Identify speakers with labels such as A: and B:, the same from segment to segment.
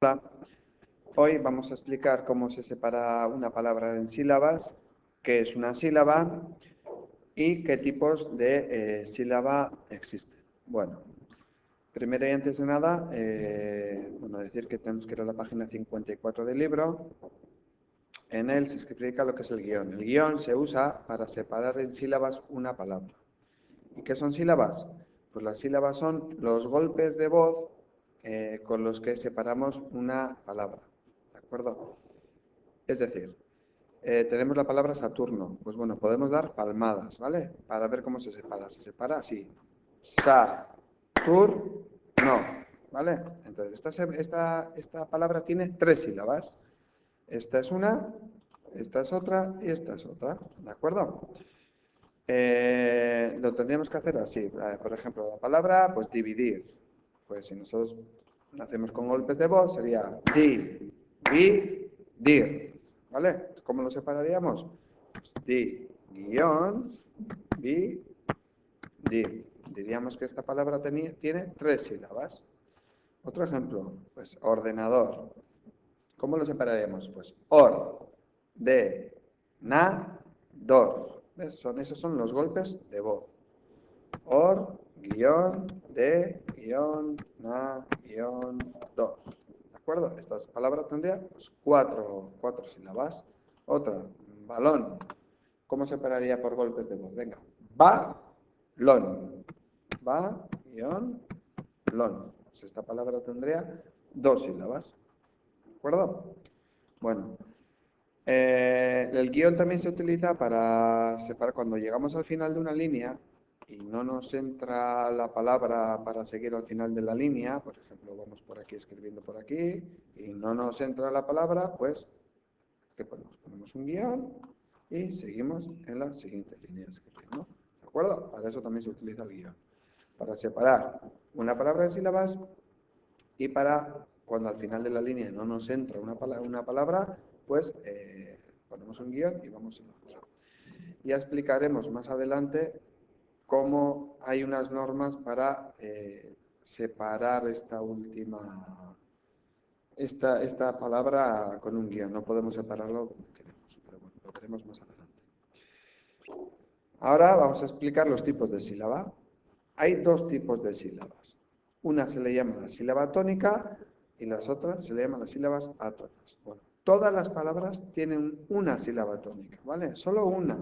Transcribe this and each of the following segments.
A: Hola, hoy vamos a explicar cómo se separa una palabra en sílabas, qué es una sílaba y qué tipos de sílaba existen. Bueno, primero y antes de nada, decir que tenemos que ir a la página 54 del libro. En él se explica lo que es el guión. El guión se usa para separar en sílabas una palabra. ¿Y qué son sílabas? Pues las sílabas son los golpes de voz con los que separamos una palabra. ¿De acuerdo? Es decir, tenemos la palabra Saturno. Pues bueno, podemos dar palmadas, ¿vale? Para ver cómo se separa. Se separa así. Saturno. ¿Vale? Entonces, esta palabra tiene tres sílabas. Esta es una, esta es otra y esta es otra. ¿De acuerdo? Lo tendríamos que hacer así. Por ejemplo, la palabra, pues dividir. Pues si nosotros hacemos con golpes de voz, sería dir. ¿Vale? ¿Cómo lo separaríamos? Pues di, guión, di, dir. Diríamos que esta palabra tiene tres sílabas. Otro ejemplo, pues ordenador. ¿Cómo lo separaríamos? Pues dor. ¿Ves? Esos son los golpes de voz. Guión, de, guión, na, guión, do. ¿De acuerdo? Esta palabra tendría pues, cuatro sílabas. Otra, balón. ¿Cómo separaría por golpes de voz? Venga. Balón. Va, guión, lon. Pues esta palabra tendría dos sílabas. ¿De acuerdo? Bueno, el guión también se utiliza para separar cuando llegamos al final de una línea y no nos entra la palabra para seguir al final de la línea. Por ejemplo, vamos por aquí escribiendo por aquí y no nos entra la palabra, pues, ¿qué ponemos? Ponemos un guión y seguimos en la siguiente línea escribiendo. ¿De acuerdo? Para eso también se utiliza el guión. Para separar una palabra en sílabas y para cuando al final de la línea no nos entra una palabra pues ponemos un guión y vamos en otro. Ya explicaremos más adelante cómo hay unas normas para separar esta palabra con un guión. No podemos separarlo como queremos, pero bueno, lo veremos más adelante. Ahora vamos a explicar los tipos de sílaba. Hay dos tipos de sílabas. Una se le llama la sílaba tónica y las otras se le llaman las sílabas átonas. Bueno, todas las palabras tienen una sílaba tónica, ¿vale? Solo una,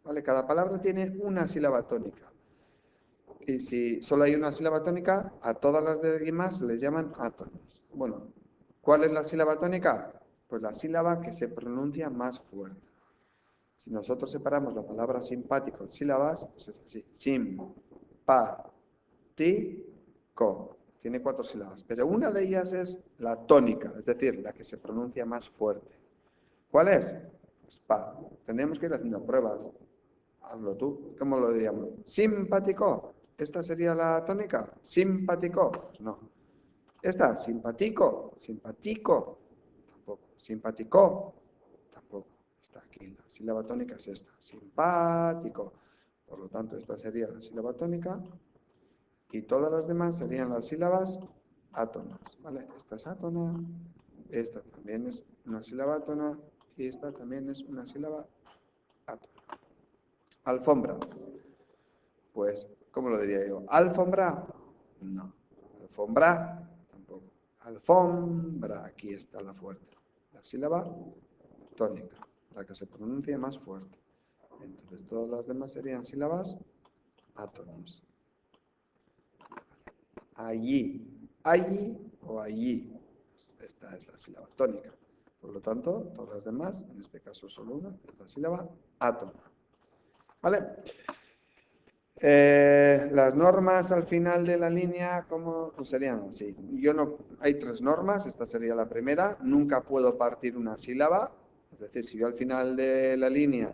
A: ¿vale? Cada palabra tiene una sílaba tónica. Y si solo hay una sílaba tónica, a todas las demás se les llaman átonas. Bueno, ¿cuál es la sílaba tónica? Pues la sílaba que se pronuncia más fuerte. Si nosotros separamos la palabra simpático en sílabas, pues es así. Simpático. Tiene cuatro sílabas, pero una de ellas es la tónica, es decir, la que se pronuncia más fuerte. ¿Cuál es? Pues pa. Tendríamos que ir haciendo pruebas. Hazlo tú. ¿Cómo lo diríamos? Simpático. ¿Esta sería la tónica? Simpático. Pues no. ¿Esta? Simpático. Simpático. Tampoco. Simpático. Tampoco. Está aquí. La sílaba tónica es esta. Simpático. Por lo tanto, esta sería la sílaba tónica. Y todas las demás serían las sílabas átonas. ¿Vale? Esta es átona. Esta también es una sílaba átona. Y esta también es una sílaba átona. Alfombra. Pues, ¿cómo lo diría yo? ¿Alfombra? No. ¿Alfombra? Tampoco. Alfombra, aquí está la fuerte. La sílaba tónica, la que se pronuncia más fuerte. Entonces, todas las demás serían sílabas átonas. Allí, allí o allí. Esta es la sílaba tónica. Por lo tanto, todas las demás, en este caso solo una, es la sílaba átona. ¿Vale? Las normas al final de la línea, ¿cómo serían así? Hay tres normas, esta sería la primera. Nunca puedo partir una sílaba, es decir, si yo al final de la línea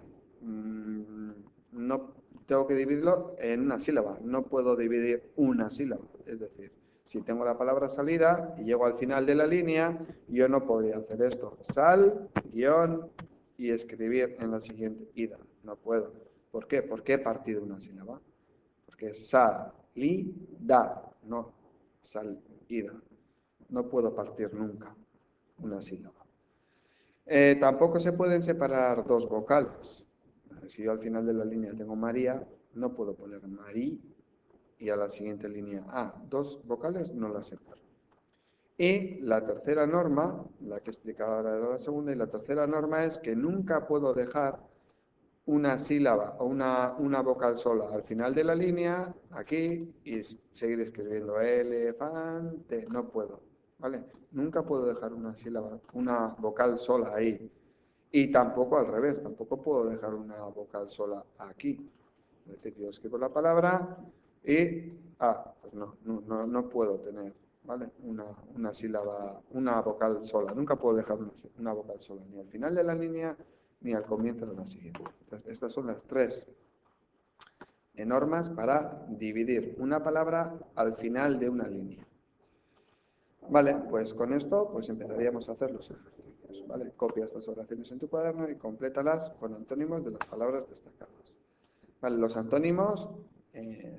A: no tengo que dividirlo en una sílaba, no puedo dividir una sílaba. Es decir, si tengo la palabra salida y llego al final de la línea, yo no podría hacer esto. Sal, guión y escribir en la siguiente ida. No puedo. ¿Por qué? Porque he partido una sílaba. Porque es salida, no salida. No puedo partir nunca una sílaba. Tampoco se pueden separar dos vocales. Si yo al final de la línea tengo María, no puedo poner Marí y a la siguiente línea dos vocales no las separo. Y la tercera norma, la que explicaba ahora era la segunda, y la tercera norma es que nunca puedo dejar una sílaba o una vocal sola al final de la línea, aquí, y seguir escribiendo elefante. No puedo, ¿vale? Nunca puedo dejar una sílaba, una vocal sola ahí. Y tampoco al revés, tampoco puedo dejar una vocal sola aquí. Es decir, yo escribo la palabra y, pues no puedo tener, ¿vale? Una sílaba, una vocal sola. Nunca puedo dejar una vocal sola, ni al final de la línea, ni al comienzo de la siguiente. Entonces, estas son las tres normas para dividir una palabra al final de una línea. Vale, pues con esto pues empezaríamos a hacer los ejercicios, ¿vale? Copia estas oraciones en tu cuaderno y complétalas con antónimos de las palabras destacadas. Vale, los antónimos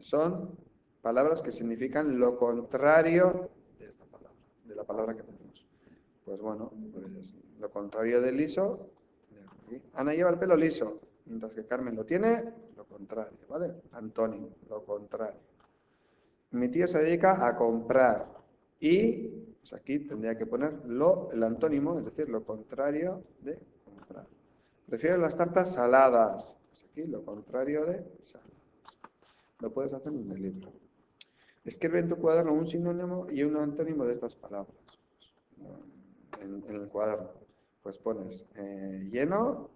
A: son palabras que significan lo contrario de esta palabra, de la palabra que tenemos. Pues bueno, pues lo contrario de liso, Ana lleva el pelo liso, mientras que Carmen lo tiene, lo contrario, ¿vale? Antónimo, lo contrario. Mi tío se dedica a comprar y pues aquí tendría que poner el antónimo, es decir, lo contrario de comprar. Prefiero las tartas saladas, pues aquí lo contrario de saladas. Lo puedes hacer en el libro. Escribe en tu cuaderno un sinónimo y un antónimo de estas palabras. En el cuaderno, pues pones lleno,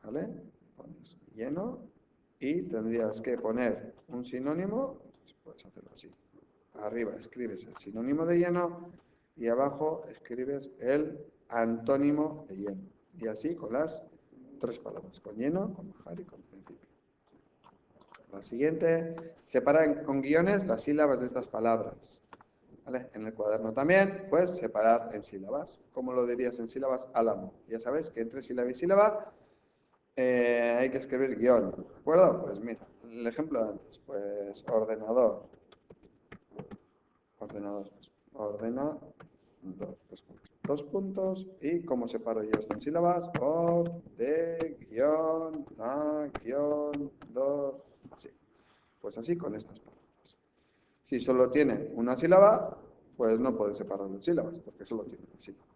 A: ¿vale? Pones lleno y tendrías que poner un sinónimo, pues puedes hacerlo así. Arriba escribes el sinónimo de lleno y abajo escribes el antónimo de lleno. Y así con las tres palabras, con lleno, con bajar y con principio. La siguiente, separa con guiones las sílabas de estas palabras. ¿Vale? En el cuaderno también, pues separar en sílabas. ¿Cómo lo dirías en sílabas? Álamo. Ya sabes que entre sílaba y sílaba hay que escribir guión. ¿De acuerdo? Pues mira, el ejemplo de antes, pues ordenador. Ordenador. Ordenador. Dos puntos. ¿Y cómo separo yo esto en sílabas? De, guión, na, guión, dos. Así. Pues así con estas palabras. Si solo tiene una sílaba, pues no puedes separarlo en sílabas, porque solo tiene una sílaba.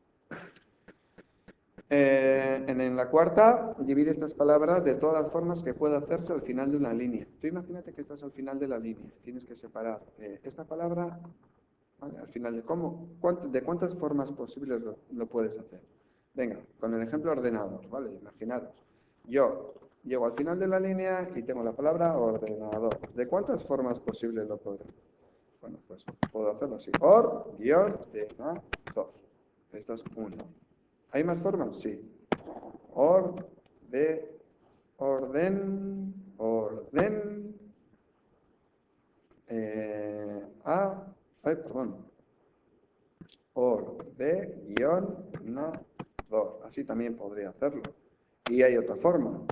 A: En la cuarta, divide estas palabras de todas las formas que puede hacerse al final de una línea. Tú imagínate que estás al final de la línea. Tienes que separar esta palabra, ¿vale? Al final de cuántas formas posibles lo puedes hacer. Venga, con el ejemplo ordenador, ¿vale? Imaginaros. Yo llego al final de la línea y tengo la palabra ordenador. ¿De cuántas formas posibles lo puedo hacer? Bueno, pues puedo hacerlo así. Ordenador. Esto es uno. ¿Hay más formas? Sí. Orden. Perdón. Ordenador. Así también podría hacerlo. Y hay otra forma.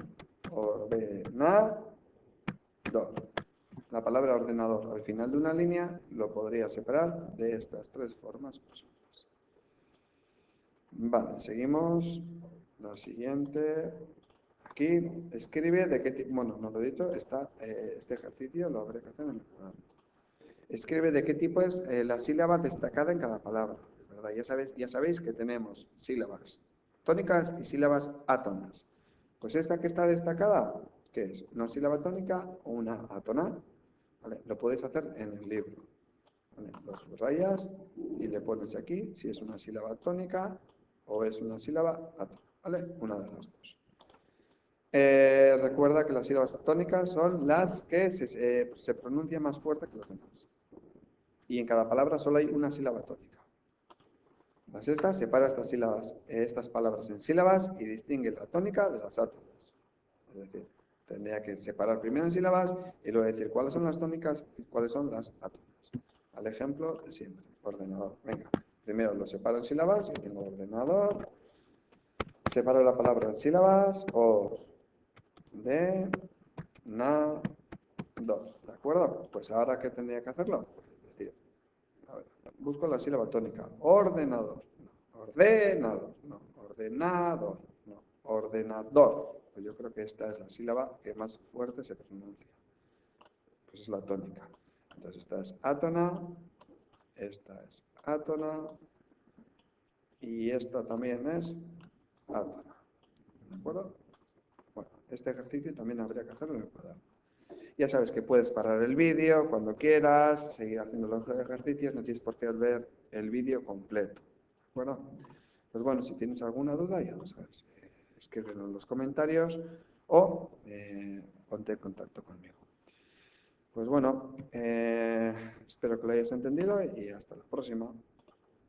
A: Ordenador. La palabra ordenador al final de una línea lo podría separar de estas tres formas posibles. Vale, seguimos. La siguiente. Aquí escribe de qué tipo, bueno, no lo he dicho, este ejercicio lo habré que hacer en el cuaderno. Escribe de qué tipo es la sílaba destacada en cada palabra. ¿Verdad? Ya sabéis que tenemos sílabas tónicas y sílabas átonas. Pues esta que está destacada, ¿qué es? ¿Una sílaba tónica o una átona? ¿Vale? Lo puedes hacer en el libro. ¿Vale? Lo subrayas y le pones aquí si es una sílaba tónica o es una sílaba átona. ¿Vale? Una de las dos. Recuerda que las sílabas tónicas son las que se pronuncian más fuerte que las demás. Y en cada palabra solo hay una sílaba tónica. Separa estas palabras en sílabas y distingue la tónica de las átonas. Es decir, tendría que separar primero en sílabas y luego decir cuáles son las tónicas y cuáles son las átonas. Al ejemplo de siempre, ordenador. Venga, primero lo separo en sílabas, yo tengo ordenador. Separo la palabra en sílabas, ¿de acuerdo? Pues ahora, ¿qué tendría que hacerlo? Pues decir, a ver, Busco la sílaba tónica. Ordenador. No. Ordenador. No. Ordenador. No. Ordenador. Pues yo creo que esta es la sílaba que más fuerte se pronuncia. Pues es la tónica. Entonces esta es átona. Esta es átona. Y esta también es átona. ¿De acuerdo? Bueno, este ejercicio también habría que hacerlo en el cuaderno. Ya sabes que puedes parar el vídeo cuando quieras, seguir haciendo los ejercicios, no tienes por qué ver el vídeo completo. ¿De acuerdo? Pues bueno, si tienes alguna duda, ya lo sabes. Escríbelo en los comentarios o ponte en contacto conmigo. Pues bueno, espero que lo hayas entendido y hasta la próxima.